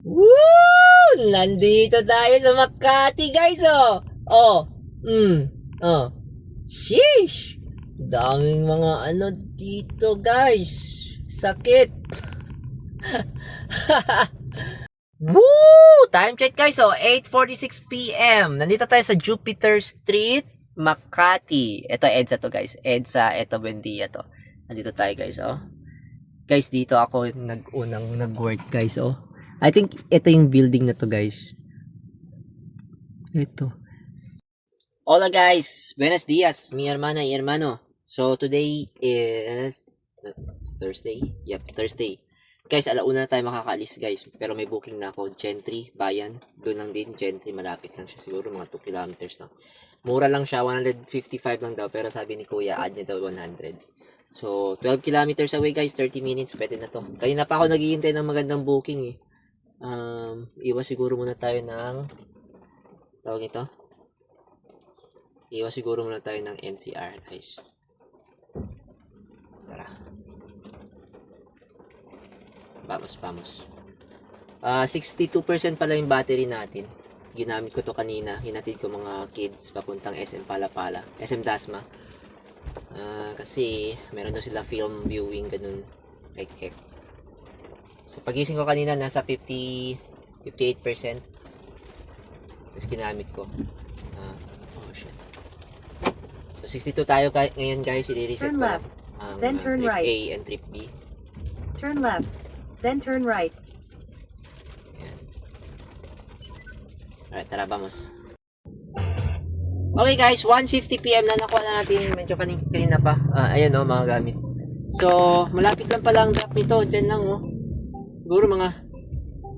Woo! Nandito tayo sa Makati, guys, oh. Oh. Oh. Sheesh. Daming mga ano dito, guys. Sakit. Woo! Time check, guys, oh. 8:46 p.m. Nandito tayo sa Jupiter Street, Makati. Ito EDSA to, guys. EDSA, ito Buendia to. Nandito tayo, guys, oh. Guys, dito ako nag-unang nag-work, guys, oh. I think ito yung building na to, guys. Ito. Hola, guys. Buenos dias, mi hermana y hermano. So, today is Thursday. Yep, Thursday. Guys, alauna na tayo makakaalis, guys. Pero may booking na ako. Gentry, Bayan. Doon lang din, Gentry. Malapit lang siya. Siguro mga 2 kilometers lang. Mura lang siya. 155 lang daw. Pero sabi ni Kuya, add niya daw 100. So, 12 kilometers away, guys. 30 minutes. Pwede na to. Kanina pa ako naghihintay ng magandang booking, eh. Iwas siguro muna tayo ng tawag ito. Iwas siguro muna tayo ng NCR, guys. Tara. Vamos. 62% pala yung battery natin. Ginamit ko to kanina. Hinatid ko mga kids papuntang SM Palapala. SM Dasma. Kasi meron daw sila film viewing ganun. Heck. So pagising ko kanina nasa 58%. Tapos ginamit ko. Oh shit. So 62 tayo ngayon, guys. I-reset ko lang ang turn trip right. A and trip B. Turn left, then turn right. Ayan. Alright, tara, vamos. Okay, guys, 1:50 p.m. na nakuha na natin. Medyo kanina pa. Ayan, oh, mga gamit. So, malapit lang pala ang drop nito. Diyan lang, oh. Siguro mga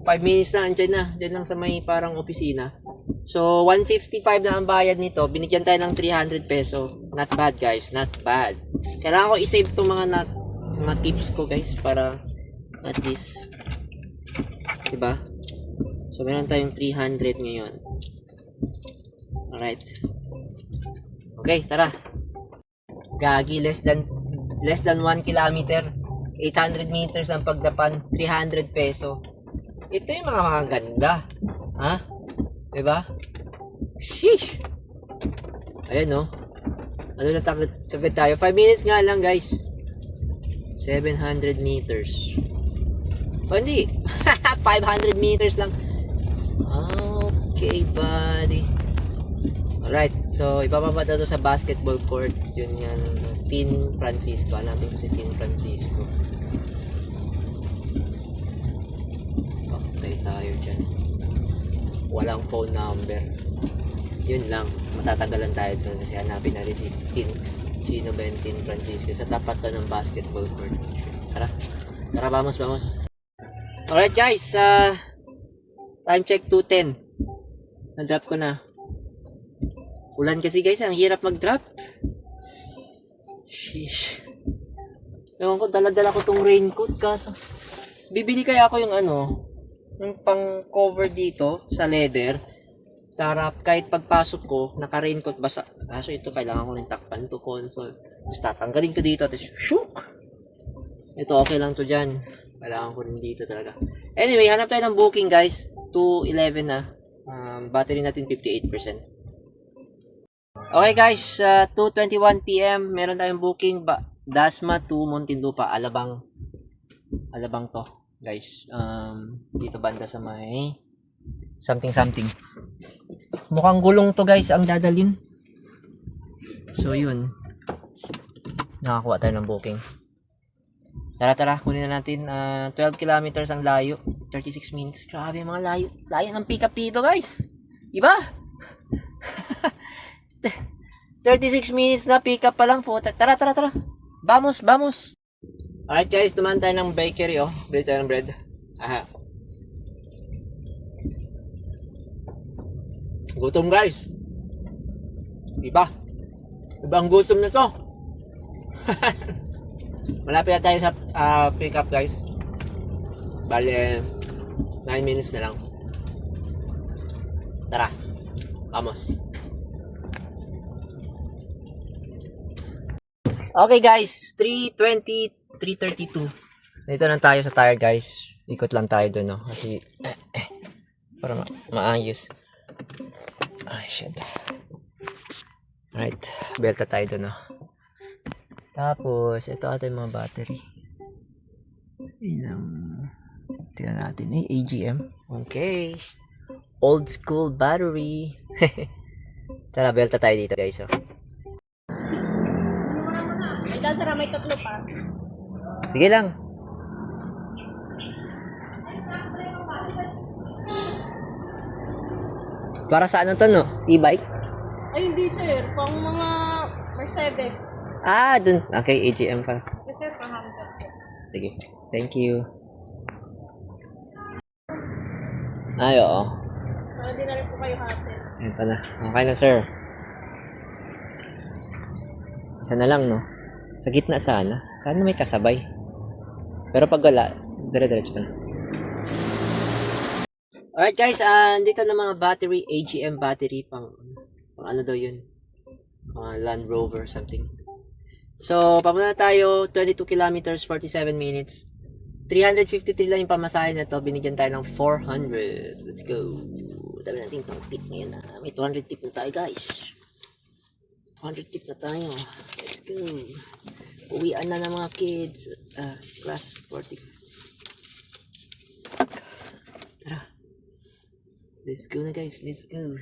5 minutes na, andyan na. Diyan lang sa may parang opisina. So, 155 na ang bayad nito. Binigyan tayo ng 300 peso. Not bad, guys. Not bad. Kailangan ko i-save itong mga tips ko, guys. Para at least, diba? So, meron tayong 300 ngayon. Alright. Okay, tara. Gagi, less than 1 kilometer. 800 meters ang pagdapan, 300 peso. Ito yung mga ganda. Ha? Diba? Sheesh! Ayan, no? Ano na kagad tayo? 5 minutes nga lang, guys. 700 meters. O, hindi. 500 meters lang. Okay, buddy. Alright, so ibababa na to sa basketball court. Yun yan, Tin Francisco. Hanapin ko si Tin Francisco. Okay tayo dyan. Walang phone number. Yun lang, matatagalan tayo doon kasi hanapin natin si Tin. Sino ba yung Tin Francisco? Sa tapat to ng basketball court. Tara, vamos. Alright, guys, time check 2:10. Na-drop ko na. Ulan kasi, guys, ang hirap mag-drop. Sheesh. Ewan ko, dala-dala ko tong raincoat kaso. Bibili kaya ako yung yung pang cover dito sa leather. Para kahit pagpasok ko, naka-raincoat basa. Kaso ito kailangan ko rin takpan to console. Tapos tatanggalin ko dito. Tapos shook! Ito okay lang to dyan. Kailangan ko rin dito talaga. Anyway, hanap tayo ng booking, guys. 2:11 na. Battery natin 58%. Okay, guys, 2:21 p.m. meron tayong booking Dasma to Muntinlupa, Alabang to, guys. Dito banda sa may something. Mukhang gulong to, guys, ang dadalin. So yun. Nakakuha tayo ng booking. Tara, kunin na natin. 12 kilometers ang layo. 36 minutes. Grabe mga layo. Layo ng pick up dito, guys. Iba? 36 minutes na pick up pa lang po. Tara. Vamos. Alright, guys, dumaan tayo ng bakery, oh. Bili tayo ng bread. Aha. Gutom, guys. Iba ang gutom na to. Malapit na tayo sa pick up, guys. Bale 9 minutes na lang. Tara. Vamos. Okay, guys, 3:20, 3:32. Dito na tayo sa tire, guys. Ikot lang tayo doon, no? Kasi, para maayos. Ay, shit. Alright, belta tayo doon, no? Tapos, ito ata yung mga battery. Tingnan natin. AGM. Okay. Old school battery. Tara, belta tayo dito, guys. Oh. May tatlo pa. Sige lang. Para sa ano to, no? E-bike? Ay, hindi sir. Pang mga Mercedes. Ah, dun. Okay, AGM para sa... Yes sir, pahanggat. Sige. Thank you. Ay, oo. Para di na rin po kayo hassle. Ito na. Okay na, sir. Isa na lang, no? Sa gitna sana. Sana may kasabay. Pero pag wala, dire-diretso ka na. Alright guys, dito na mga battery, AGM battery, pang ano daw yun? Land Rover something. So, papunta na tayo, 22 kilometers, 47 minutes. 353 lang yung pamasahe na to. Binigyan tayo ng 400. Let's go. Dami natin pang tip ngayon na. May 200 tip na tayo guys. 200 tip na tayo. Let's go. Uwian na ng mga kids. Class 40. Tara. Let's go na guys. Let's go.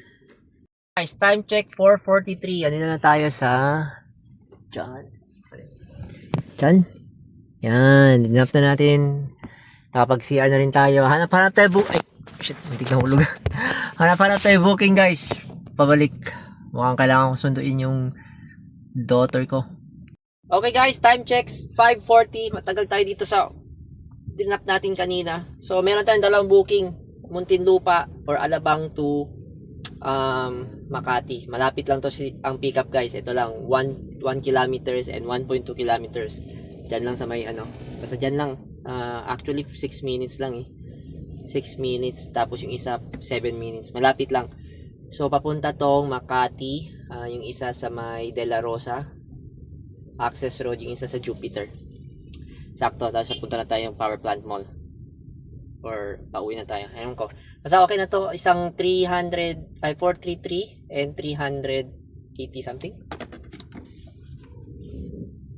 Guys, time check 4:43. Ano na tayo sa John. John? Yan. Dinap na natin. Nakapag-CR na rin tayo. Hanap-hanap tayo ay, shit. Muntik na hulog. Hanap-hanap tayo booking guys. Pabalik. Mukhang kailangan kong sunduin yung daughter ko. Okay guys, time checks 5:40. Matagal tayo dito sa dinap natin kanina. So meron tayong dalawang booking, Muntinlupa or Alabang to Makati. Malapit lang to ang pickup guys. Ito lang 1 kilometers and 1.2 kilometers. Diyan lang sa may ano. Basta diyan lang. Actually 6 minutes lang eh. 6 minutes tapos yung isa 7 minutes. Malapit lang. So papunta tong Makati, yung isa sa may De La Rosa Access Road, yung isa sa Jupiter. Sakto, tapos punta na tayo yung Power Plant Mall. Or pauwi na tayo. Ayun ko. Basta okay na to, isang 433 and 380 something.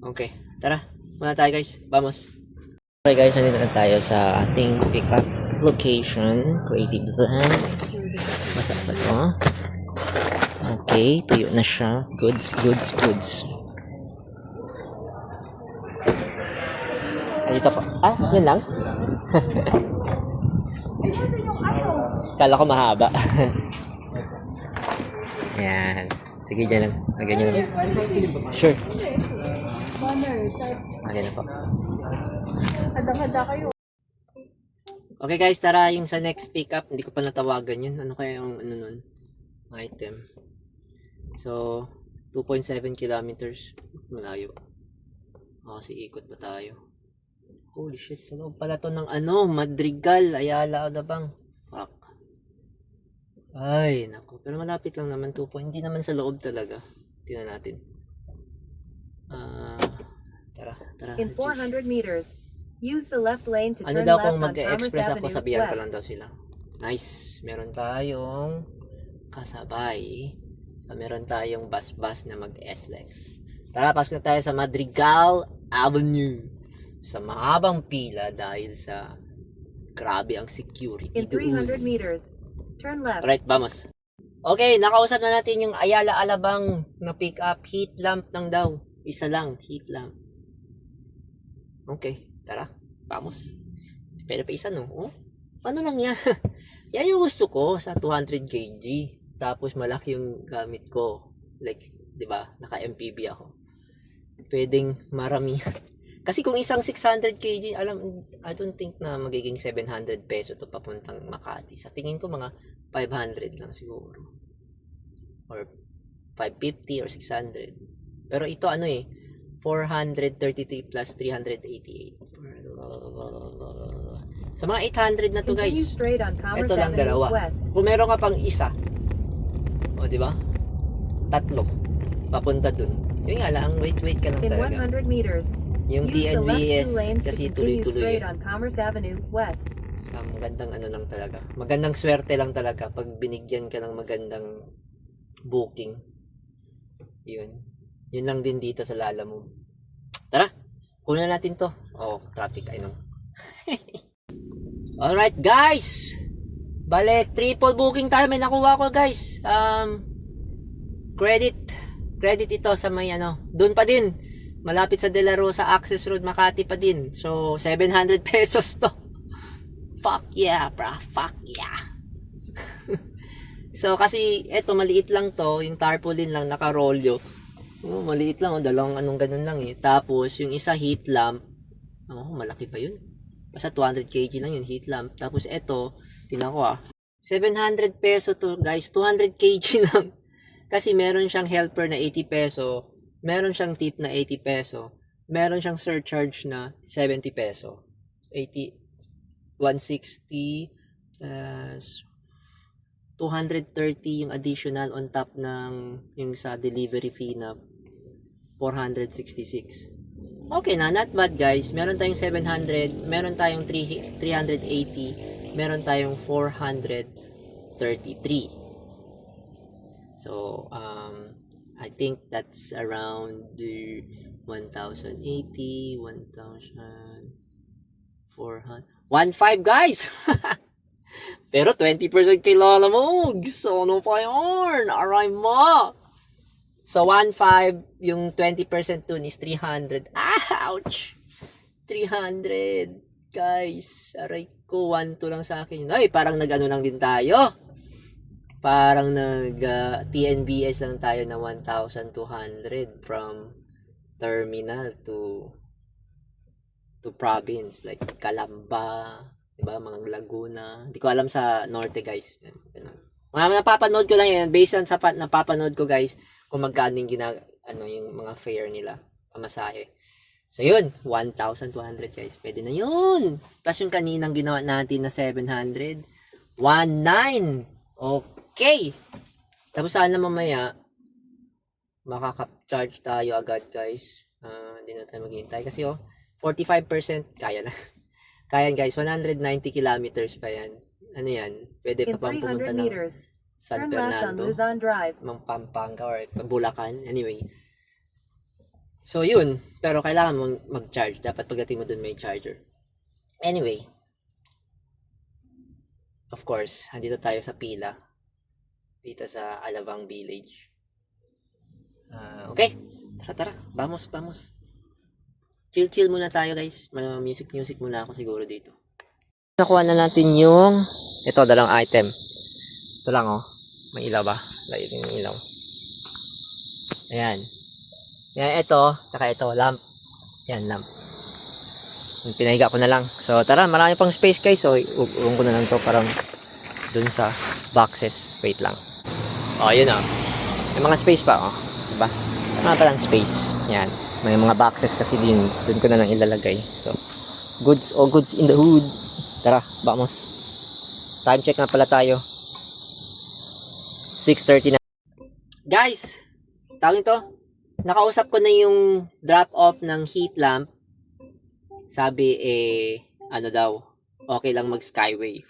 Okay, tara. Muna tayo guys. Vamos. Okay guys, nandito na tayo sa ating pickup location. Creative Zen. Masarap ba ito? Okay, tuyo na siya. Goods. Dito po. Yan lang? Kala ko mahaba. Yan. Sige, dyan lang. Lagyan nyo lang. Sure. Okay na po. Hadang-hada kayo. Okay guys, tara yung sa next pickup. Hindi ko pa natawagan yun. Ano kaya yung ano nun? Item. So, 2.7 kilometers. Malayo. Kasi ikot pa tayo. Holy shit, sa loob pala to ng ano, Madrigal, Ayala, Alabang. Fuck. Ay, naku. Pero malapit lang naman 2 point. Hindi naman sa loob talaga. Tingnan natin. Tara. In 400 meters, use the left lane to Ano turn daw left kung on Commerce mag-express ako, Avenue sabihan ko lang West. daw sila. Nice. Meron tayong kasabay. Meron tayong bus na mag-SLEX. Tara, pasok na tayo sa Madrigal Avenue. Sa mahabang pila dahil sa grabe ang security In 300 meters, turn left. Alright, vamos. Okay, nakausap na natin yung Ayala Alabang na pick up. Heat lamp lang daw. Isa lang, heat lamp. Okay, tara. Vamos. Pero pa isa no? Oh, ano lang yan? Yan yung gusto ko sa 200 kg. Tapos malaki yung gamit ko. Like, di ba? Naka-MPV ako. Pwedeng marami. Kasi kung isang 600 kg, I don't think na magiging 700 peso to papuntang Makati. Sa tingin ko mga 500 lang siguro. Or 550 or 600. Pero ito ano 433 plus 388. Sa mga 800 na to Continue guys. straight on Commerce Ito lang Avenue dalawa. West. Kung meron ka pang isa. O di ba? Tatlo. Papunta dun. Yun nga lang, wait ka lang In talaga. 100 meters, Yung use the left DNVS 2 lanes to kasi continue tuloy-tuloy. straight on Commerce Avenue West. Sa magandang ano lang talaga. Magandang swerte lang talaga pag binigyan ka ng magandang booking. Yun. Yun lang din dito sa Lalamove. Tara, kunan natin to. Oh, traffic, I know. Alright guys, bale triple booking tayo. May nakuha ko guys. Credit ito sa may ano, doon pa din, malapit sa De La Rosa Access Road, Makati pa din. So 700 pesos to. Fuck yeah bra, fuck yeah. So kasi eto maliit lang to, yung tarpaulin lang naka-rolyo. Oh, maliit lang, oh, dalawang anong ganun lang eh. Tapos yung isa heat lamp. Oh, malaki pa yun. Basta 200 kg lang yung heat lamp. Tapos eto, tingnan ko 700 peso to guys, 200 kg lang. Kasi meron siyang helper na 80 peso, meron siyang tip na 80 peso, meron siyang surcharge na 70 peso. 80, 160, 230 yung additional on top ng yung sa delivery fee na 466. Okay na, not bad guys. Meron tayong 700, meron tayong 380, meron tayong 433. So, I think that's around the 1,080, 1,400, 1,500 guys! Pero 20% kay Lalamove. So, ano pa yun? Aray mo! So, 1,500, yung 20% dun is 300. Ouch! 300. Guys, aray ko, 1,2 lang sa akin. Ay, parang nag-ano lang din tayo. Parang TNBS lang tayo na 1,200 from terminal to province. Like, Calamba, diba? Mga Laguna. Hindi ko alam sa norte, guys. Mga napapanood ko lang yan. Based on sa napapanood ko, guys, kung magkano yung yung mga fare nila, pamasahe. So yun, 1,200 guys, pwede na yun. Plus yung kaninang ginawa natin na 700, 1,900. Okay. Tapos sana mamaya makaka-charge tayo agad guys. Hindi na tayo maghihintay kasi 45% kaya na. Kaya guys, 190 kilometers pa yan. Ano yan? Pwede pa pang pumunta ng San Fernando, Pampanga or Bulacan. Anyway. So, yun. Pero kailangan mong mag-charge. Dapat pagdating mo dun may charger. Anyway. Of course, andito tayo sa pila. Dito sa Alabang Village. Okay. Tara. Vamos. Chill muna tayo guys. Music muna ako siguro dito. Nakuha na natin yung dalang item. Ito lang may ilaw ba? Light yung ilaw. Ayan. Yan, tsaka ito, lamp. Yan, lamp. Pinahiga ko na lang. So, tara, marami pang space guys. So, uong ko na lang to parang dun sa boxes. Wait lang. Yun may mga space pa, diba? Mga parang space. Yan. May mga boxes kasi dun ko na lang ilalagay. So, goods in the hood. Tara, vamos. Time check na pala tayo. 6:30 na. Guys, tawag ito. Nakausap ko na yung drop off ng heat lamp. Sabi ano daw, okay lang mag skyway.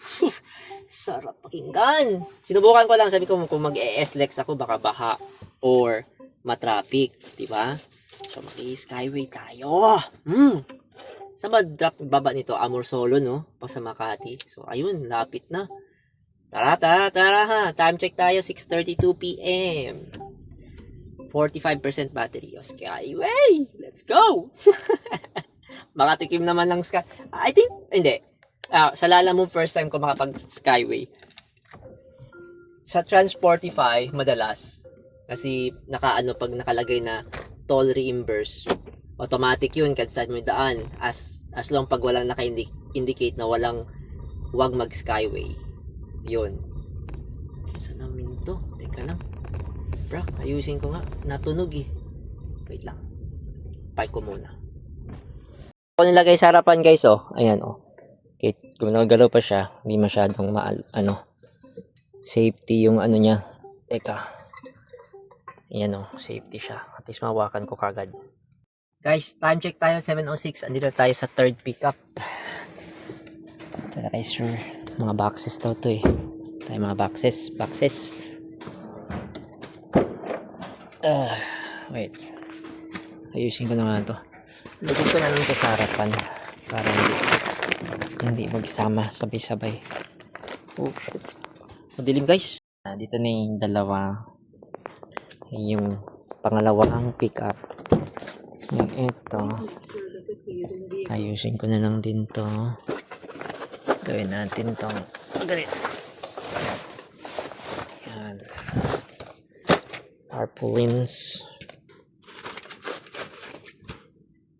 Sarap pakinggan. Sinubukan ko lang, sabi ko kung mag-e-SLEX ako baka baha or matraffic, di ba? So maki-skyway tayo. Saan ba drop baba nito? Amorsolo, no? Pa sa Makati. So ayun, lapit na. Tara ha. Time check tayo, 6:32 PM. 45% battery. Skyway! Let's go! Makatikim naman ng sky. I think, hindi. Sa Lalamove, first time ko makapag-skyway. Sa Transportify, madalas. Kasi, pag nakalagay na toll reimburse, automatic yun, kahit saan mo daan. As long pag walang naka-indicate na wag mag-skyway. Yun. Saan namin to? Teka lang. Bro, ayusin ko nga. Natunog Wait lang. Park ko muna. Ako nilagay sa harapan guys Ayan Okay, kung nagalaw pa siya, hindi masyadong safety yung niya. Teka. Ayan safety siya. At least mawakan ko kagad. Guys, time check tayo 7:06. Andito tayo sa third pickup. Tara kay sir. Mga boxes daw to eh. Tayo mga boxes. Wait. Ayusin ko na nga to. Lagyan ko na lang ito sa harapan. Para hindi magsama sabay-sabay. Oh shit. Madilim guys. Dito na yung dalawa. Yung pangalawang pick up. Yung ito. Ayusin ko na lang din to. Gawin natin tong ganito. Yan. Tarpaulins.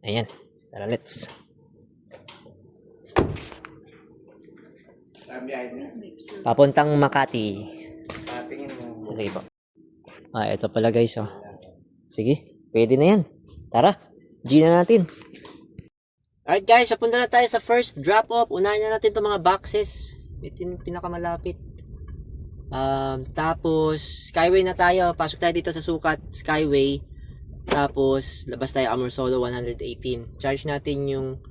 Ayan. Tara, let's. Papuntang Makati. Sige po. Ito pala guys, oh. Sige, pwede na yan. Tara, G na natin. Alright guys, papunta na tayo sa first drop off. Unahin na natin itong mga boxes. Ito yung pinakamalapit. Tapos, Skyway na tayo. Pasok tayo dito sa sukat, Skyway. Tapos, labas tayo Amorsolo 118. Charge natin yung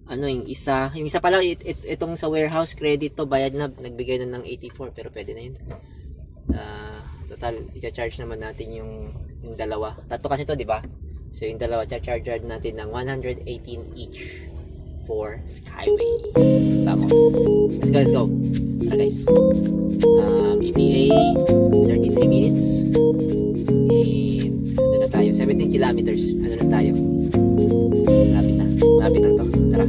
yung isa. Yung isa pala, itong sa warehouse credit to, bayad na. Nagbigay na ng 84, pero pwede na yun. Total, i-charge naman natin yung dalawa. Tatlo kasi to, di ba? So, yung dalawa, charge natin ng 118 each for Skyway. Vamos. Let's go. Tara guys. ETA, 33 minutes. And, ano na tayo? 17 kilometers. Ano na tayo? Malapit na. Malapit lang to. Tara.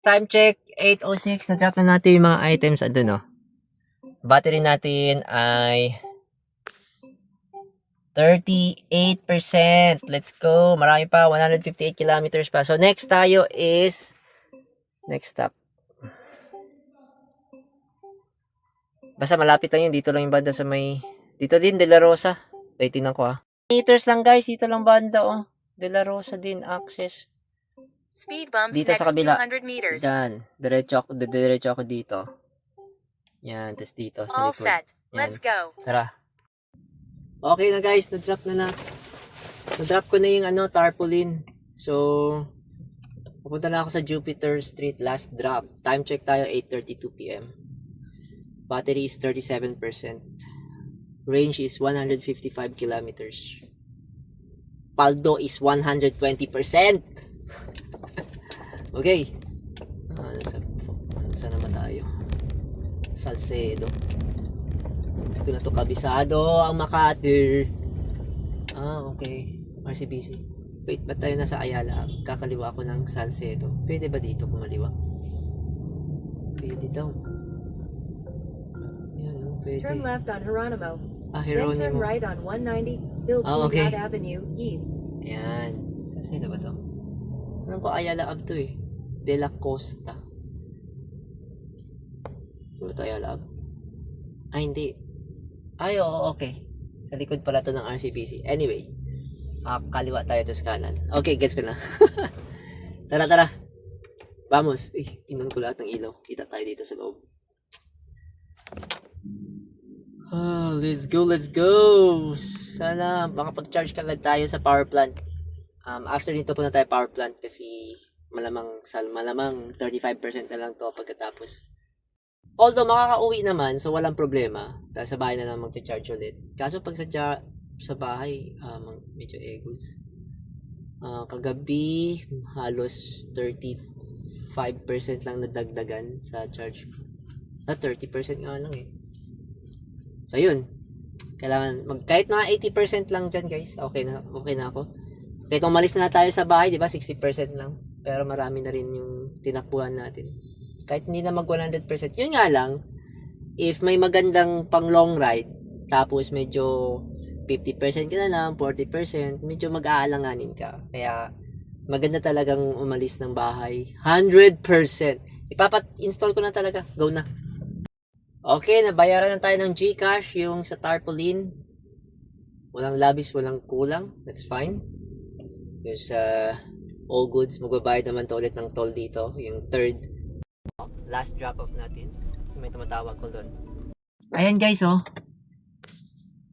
Time check, 8:06. Na-drop na natin yung mga items andun, no? Battery natin ay 38%. Let's go. Marami pa. 158 kilometers pa. So, next tayo is next stop. Basta malapit lang yun. Dito lang yung banda sa may... Dito din, De La Rosa. Wait, tingnan ko meters lang guys. Dito lang banda, oh. De La Rosa din, access. Speed bumps Dito next sa kabila. 200 meters. Yan. Diretso ako dito. Yan. Tapos dito sa All likod. set. Yan. Let's go. Tara. Okay na guys. Na-drop na. Na-drop ko na yung tarpaulin. So, pupunta na ako sa Jupiter Street. Last drop. Time check tayo 8:32 PM. Battery is 37%. Range is 155 kilometers. Paldo is 120%. Okay. Saan naman tayo? Salcedo. Hindi ko na to kabisado. Ang Makati. Okay. RCBC. Wait, ba't tayo nasa Ayala? Kakaliwa ako ng Salcedo. Pwede ba dito kumaliwa? Pwede daw. Yan, pwede. Turn left on Geronimo. Then turn Geronimo. right on 190 okay. Hillport Avenue East. Ayan. Salcedo ba to? Alam ko Ayala Ave to eh. De La Costa. Ano to Ayala Ave? Hindi. Oo, okay. Sa likod pala to ng RCBC. Anyway. Kaliwa tayo to sa kanan. Okay, gets ko na. Tara. Vamos. Inon ko lahat ng ilaw. Kita tayo dito sa loob. Let's go. Sana makapag-charge kagad tayo sa power plant. After nito po na tayo power plant kasi malamang 35% na lang to pagkatapos. Although makakauwi naman, so walang problema. Dahil sa bahay na lang mag-charge ulit. Kaso pag sa bahay, medyo egos. Kagabi, halos 35% lang nadagdagan sa charge. 30% nga lang eh. So yun. Kailangan kahit mga 80% lang dyan guys. Okay na ako. Kahit umalis na tayo sa bahay, di ba? 60% lang. Pero marami na rin yung tinakbuhan natin. Kahit hindi na mag 100%. Yun nga lang, if may magandang pang long ride, tapos medyo 50% ka na lang, 40%, medyo mag-aalanganin ka. Kaya maganda talagang umalis ng bahay. 100%. Ipapat-install ko na talaga. Go na. Okay, nabayaran na tayo ng GCash, yung sa tarpaulin. Walang labis, walang kulang. That's fine. Yung sa all goods, magbabayad naman to ulit ng toll dito. Yung third, last drop off natin. May tumatawag ko doon. Ayan guys, oh.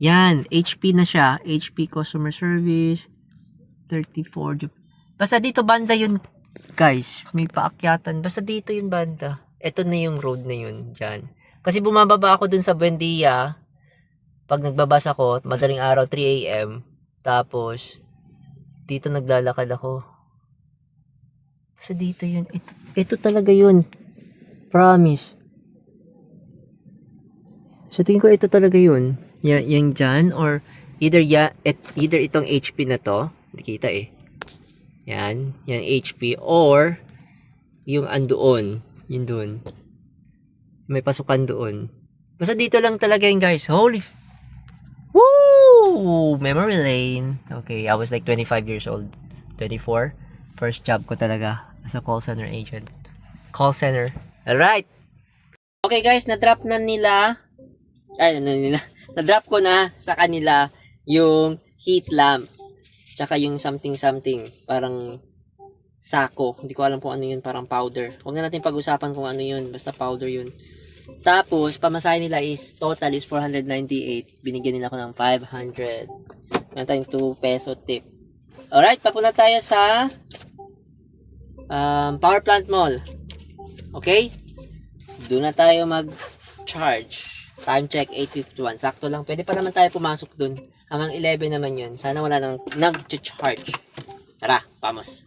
Yan, HP na siya. HP customer service. 34. Basta dito banda yun, guys. May paakyatan. Basta dito yung banda. Ito na yung road na yun, dyan. Kasi bumababa ako dun sa Buendia. Pag nagbabas ako, madaling araw, 3 a.m. Tapos, dito naglalakad ako. Basta dito yun. Ito talaga yun. Promise. Sa tingin ko, ito talaga yun. Yung dyan, or either itong HP na to. Hindi kita eh. Yan. Yan HP. Or, yung andoon. Yun doon. May pasukan doon. Basta dito lang talaga yun, guys. Holy woo! Memory lane. Okay, I was like 25 years old. 24. First job ko talaga as a call center agent. Call center. Alright. Okay, guys. Na-drop na nila. Na-drop ko na sa kanila yung heat lamp. Tsaka yung something. Parang sako. Hindi ko alam kung ano yun. Parang powder. Huwag na natin pag-usapan kung ano yun. Basta powder yun. Tapos, pamasahe nila is, total is 498. Binigyan nila ako ng 500. Meron tayong 2 peso tip. Alright, papunta tayo sa Power Plant Mall. Okay? Doon na tayo mag-charge. Time check, 8:51. Sakto lang. Pwede pa naman tayo pumasok doon. Hanggang 11 naman yun. Sana wala nang nag-charge. Tara, vamos.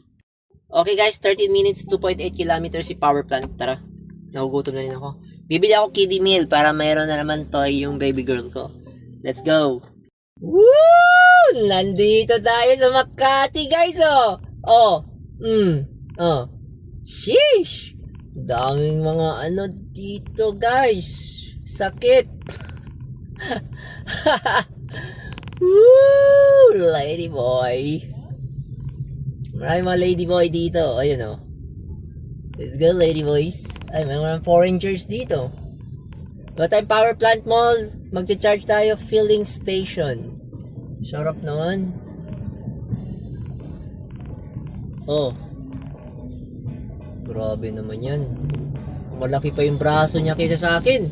Okay guys, 13 minutes, 2.8 kilometers si Power Plant. Tara, nagugutom na rin ako. Bibili ako kiddie meal para mayroon na naman toy yung baby girl ko. Let's go! Woo! Nandito tayo sa Makati guys, oh! Oh! Oh! Sheesh! Daming mga ano dito guys. Sakit! Woo! Lady boy! Maraming mga lady boy dito. Ayun oh. Let's go lady boys. Ay, may mga foreigners dito. Go tayo Power Plant Mall. Magcha-charge tayo filling station. Sarap naman. Oh. Grabe naman yan. Malaki pa yung braso niya kaysa sa akin.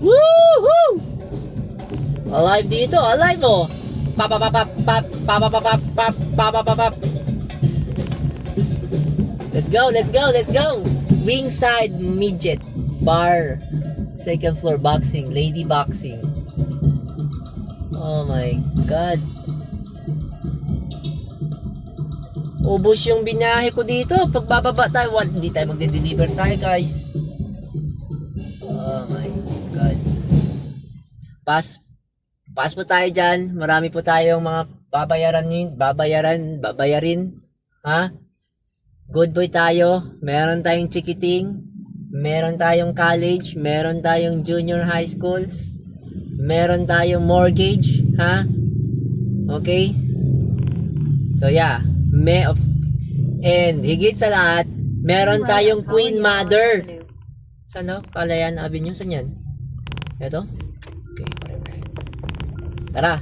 Woohoo! Alive dito. Alive oh. Pap. Let's go. Ringside midget bar. Second floor boxing, lady boxing. Oh my god. Ubus yung binahe ko dito. Pagbababa tayo, hindi tayo magde-deliver tayo, guys. Oh my god. Pass po tayo dyan. Marami po tayong mga babayarin. Ha? Good boy tayo. Meron tayong chikiting. Meron tayong college. Meron tayong junior high schools. Meron tayong mortgage. Ha? Okay? So yeah. And higit sa lahat, meron tayong Queen Mother. Saan no? Kalayaan Avenue. Saan yan? Ito? Okay, whatever. Tara.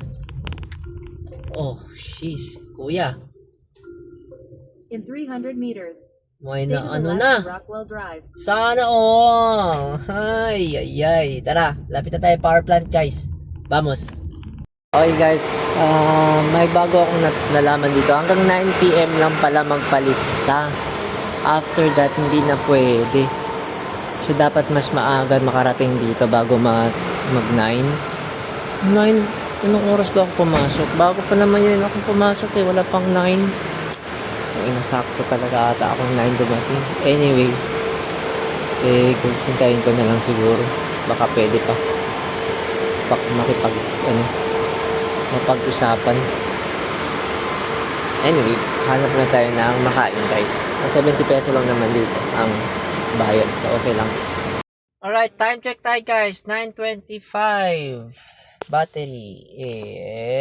Oh, sheesh. Kuya. In 300 meters, May stay na to the ano left na. of Rockwell Drive. Sana all. Ay. Tara, lapit na tayo power plant guys. Vamos. Okay guys, may bago akong nalaman dito. Hanggang 9 PM lang pala magpalista. After that, hindi na pwede. So, dapat mas maaga makarating dito bago mag 9. 9? Anong oras ba ako pumasok? Bago pa naman yun ako pumasok eh. Wala pang 9. Ay, nasakto talaga ata akong 9 dumating. Anyway, guys, hintayin ko na lang siguro. Baka pwede pa. Mapag-usapan. Anyway, hanap na tayo ng makain guys. 70 peso lang naman dito ang bayad. So, okay lang. Alright, time check tayo guys. 9:25. Battery,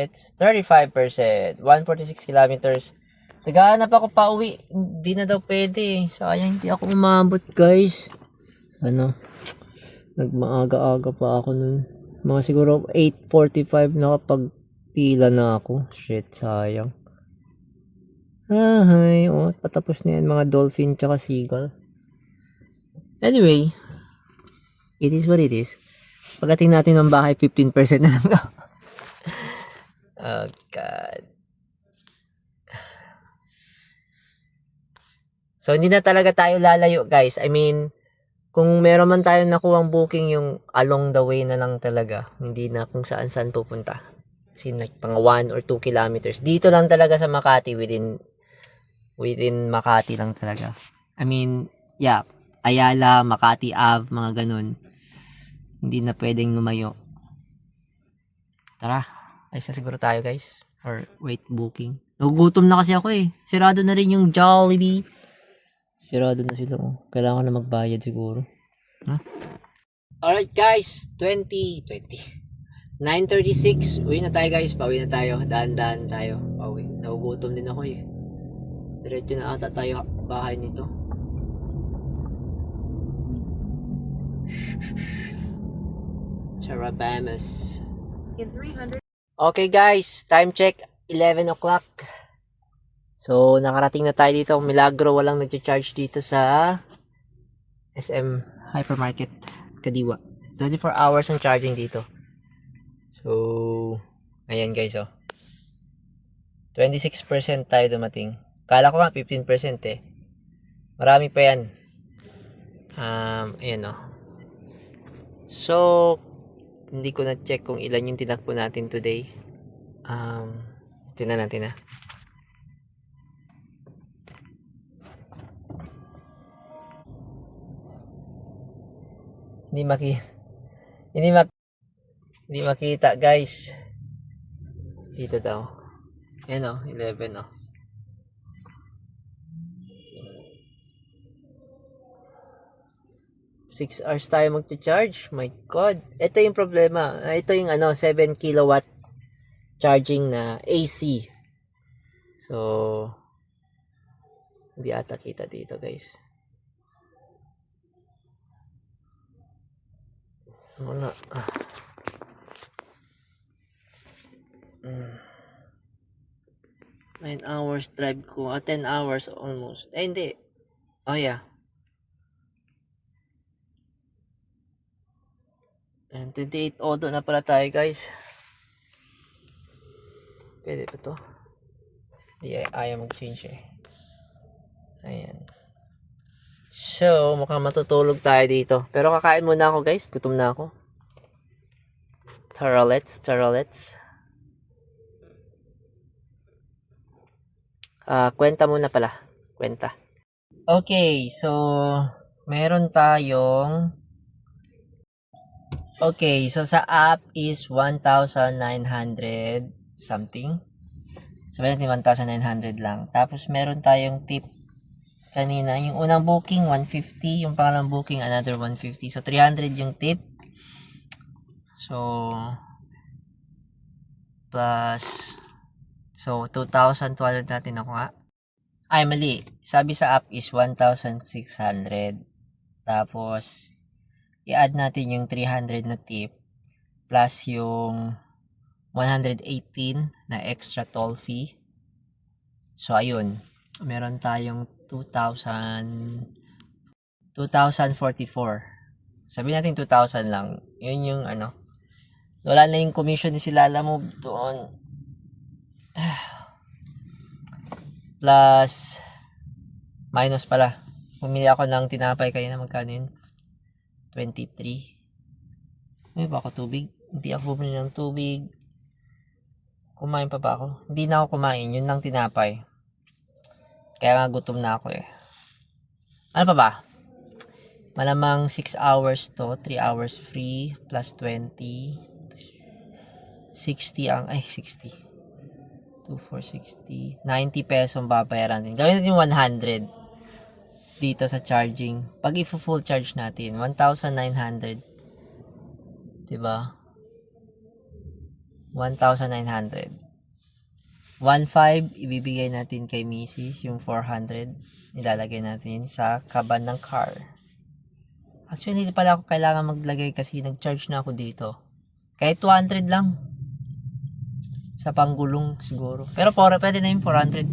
it's 35%. 146 kilometers. Naghahanap ako pa uwi. Hindi na daw pwede. Sayang, hindi ako umabot guys. Ano? Nagmaaga-aga pa ako nun. Mga siguro 8:45 nakapagpila na ako. Shit, sayang. Ay, oh, patapos na yan mga dolphin tsaka seagull. Anyway, it is what it is. Pagdating natin ng bahay, 15% na lang. Oh, God. So, hindi na talaga tayo lalayo, guys. I mean, kung meron man tayong nakuhang booking, yung along the way na lang talaga. Hindi na kung saan-saan pupunta. Kasi like, pang 1 or 2 kilometers. Dito lang talaga sa Makati, within Makati lang talaga. I mean, yeah, Ayala, Makati Ave, mga ganun. Hindi na pwedeng lumayo. Tara, ayos na siguro tayo guys. Or wait, booking. Nagugutom na kasi ako eh. Sirado na rin yung Jollibee. Sirado na sila oh. Kailangan ko na magbayad siguro. Huh? Alright guys, 9:36. Uwi na tayo guys, pauwi na tayo. Daan-daan tayo. Pauwi. Nagugutom din ako eh. Diretso na ata tayo bahay nito. Charabamas. In 300. Okay guys, time check 11 o'clock. So nakarating na tayo dito. Milagro walang nag-charge dito sa SM Hypermarket Kadiwa. 24 hours ang charging dito. So ayan guys oh. 26% tayo dumating. Kala ko nga 15% eh. Marami pa yan. Ayan oh. So hindi ko na check kung ilan yung tinakbo natin today. Tingnan natin ah. Hindi makita guys. Dito daw. Ayan oh, 11 oh. 6 hours tayo magcha-charge. My God. Ito yung problema. Ito yung 7 kilowatt charging na AC. So, hindi ata kita dito guys. Wala. 9 hours drive ko. 10 hours almost. Hindi. Oh yeah. And 28 auto na pala tayo guys. Pwede pa to? Hindi ayaw mag-change eh. Ayan. So, mukhang matutulog tayo dito. Pero kakain muna ako guys. Gutom na ako. Taralets. Kwenta muna pala. Kwenta. Okay, so meron tayong so sa app is 1,900 something. Sabihin natin 1,900 lang. Tapos meron tayong tip kanina. Yung unang booking, 150. Yung pangalang booking, another 150. So 300 yung tip. So plus 2,200 natin ako nga. Ay, mali. Sabi sa app is 1,600. Tapos i-add natin yung 300 na tip plus yung 118 na extra toll fee. So, ayun. Meron tayong 2,044. Sabihin natin 2,000 lang. Yun yung wala na yung commission ni sila move doon. Plus minus pala. Pumili ako ng tinapay kanina, magkano yun? 23. May ba ako tubig? Hindi ako bumili ng tubig. Kumain pa ba ako? Hindi na ako kumain. Yun lang tinapay. Kaya nga gutom na ako eh. Ano pa ba? Malamang 6 hours to. 3 hours free. Plus 20. 60 ang... 60. 2,460. 90 pesos ang babayaran din. Gawin natin 100 dito sa charging. Pag i-full charge natin, 1,900. Diba? 1,900. 1,500 ibibigay natin kay Mrs. Yung 400 ilalagay natin sa kaban ng car. Actually, hindi pala ako kailangan maglagay kasi nag-charge na ako dito. Kahit 200 lang. Sa panggulong siguro. Pero pwede na yung 400.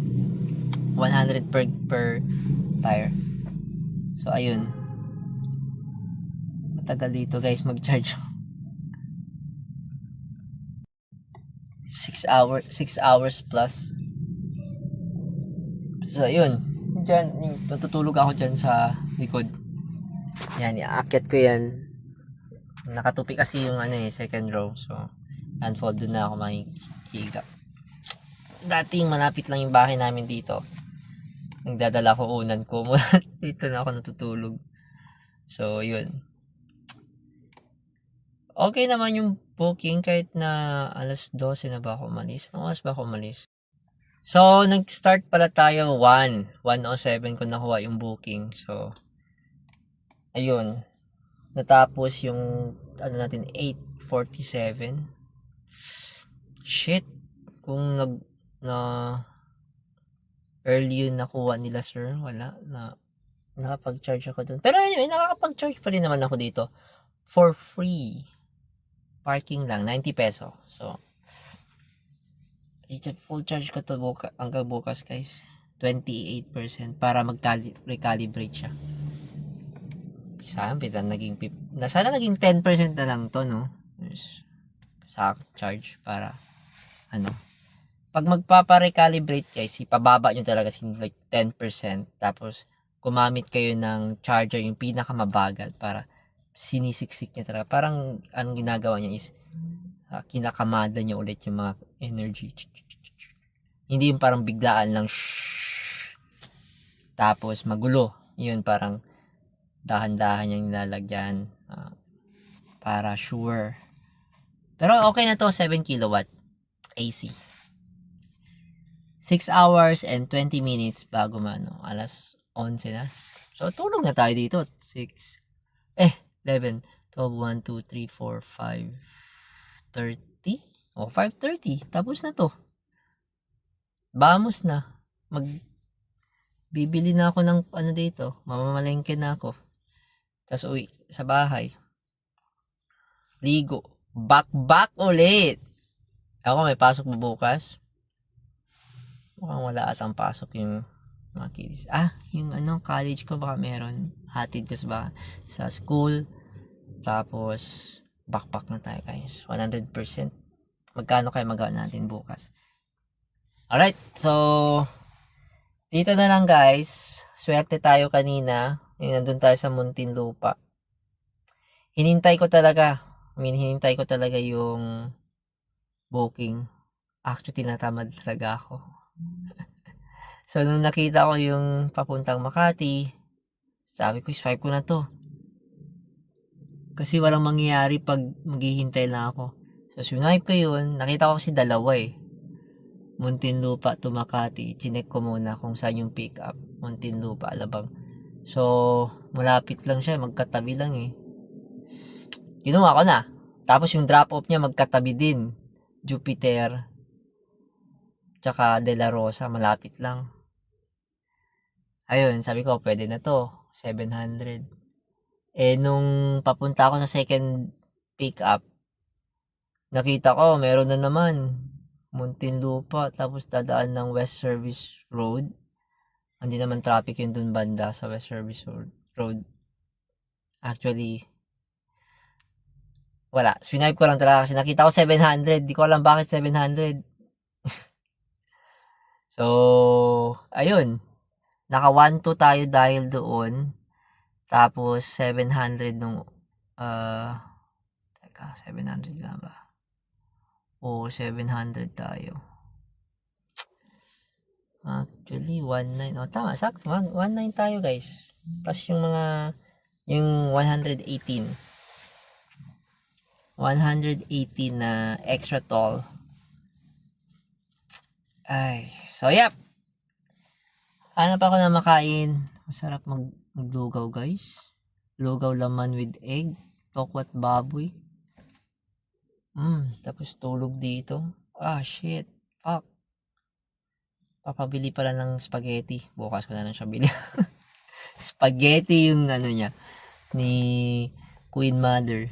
100 per tire. So, ayun. Matagal dito guys mag-charge. 6 hours plus. So, ayun. Diyan, natutulog ako dyan sa likod. Yan, iaakyat ko yan. Nakatupi kasi yung second row. So, unfold doon na ako mahihiga. Dating malapit lang yung bahay namin dito. Nagdadala ko unan ko. Dito na ako natutulog. So, yun. Okay naman yung booking kahit na alas 12 na ba ako umalis. Anong oras ba ako umalis? So, nag-start pala tayo 1:07 ko nakuha yung booking. So, ayun. Natapos yung natin 8:47. Shit. Kung early yun nakuha nila sir, wala na nakapag-charge ako dun. Pero anyway, nakakapag-charge pa rin naman ako dito for free. Parking lang, 90 peso. So, full charge ko to hanggang bukas guys. 28% para mag-recalibrate siya. Sana naging 10% na lang to, no? Sa charge para pag magpapa-recalibrate guys, ipababa nyo talaga like 10%. Tapos, gumamit kayo ng charger, yung pinakamabagal para sinisiksik niya talaga. Parang, anong ginagawa niya is, kinakamada niya ulit yung mga energy. Hindi yung parang biglaan lang, tapos magulo. Yun, parang, dahan-dahan niyang nilalagyan. Para sure. Pero, okay na to, 7 kilowatt AC. 6 hours and 20 minutes bago alas 11 na. So, tulog na tayo dito. 11, 12, 1, 2, 3, 4, 5, 30. 5:30. Tapos na to. Vamos na. Bibili na ako ng dito. Mamamalengke na ako. Tapos uwi sa bahay. Ligo. Back ulit. Ako may pasok bukas. Mukhang wala atang pasok yung mga kids. Yung college ko baka meron. Hatid ko sa school. Tapos, backpack na tayo guys. 100%. Magkano kayo magawa natin bukas? Alright, so, dito na lang guys. Swerte tayo kanina. Yung nandun tayo sa Muntinlupa. Hinintay ko talaga yung booking. Actually, tinatamad talaga ako. So, nung nakita ko yung papuntang Makati, sabi ko, swipe ko na to. Kasi walang mangyayari pag maghihintay lang ako. So, swipe ko yun. Nakita ko kasi dalawa Muntinlupa to Makati. Chinek ko muna kung saan yung pick up. Muntinlupa, Alabang. So, malapit lang siya. Magkatabi lang Ginawa ko na. Tapos yung drop off niya magkatabi din. Jupiter tsaka De La Rosa, malapit lang. Ayun, sabi ko, pwede na to. 700. Nung papunta ako sa second pick up, nakita ko, meron na naman. Muntinlupa, tapos dadaan ng West Service Road. Hindi naman traffic yun dun banda sa West Service Road. Actually, wala. Swipe ko lang talaga kasi nakita ko 700. Di ko alam bakit 700. So, ayun. Naka 1-2 tayo dahil doon. Tapos, 700 nung, 700 nga ba? 700 tayo. Actually, 19. Tama, sakto. 19 tayo, guys. Plus yung 118. 118 na extra toll. Ay, so yep. Hanap ako na makain. Masarap maglugaw, guys. Lugaw laman with egg. Tokwat baboy. Tapos tulog dito. Ah, shit. Fuck. Papabili pala ng spaghetti. Bukas ko na lang siya bili. Spaghetti yung ano niya. Ni Queen Mother.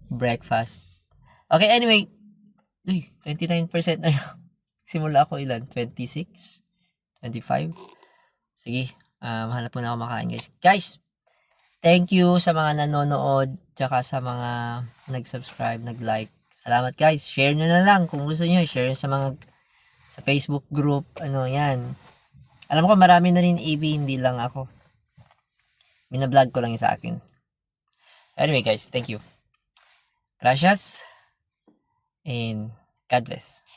Breakfast. Okay, anyway. Uy, 29% na yun. Simula ako ilan? 26? 25? Sige, hanap muna ako makain guys. Guys, thank you sa mga nanonood, tsaka sa mga nag-subscribe, nag-like. Salamat guys. Share nyo na lang kung gusto nyo. Share sa mga sa Facebook group. Ano yan. Alam ko marami na rin AB, hindi lang ako. Binablog ko lang yung sa akin. Anyway guys, thank you. Gracias. And God bless.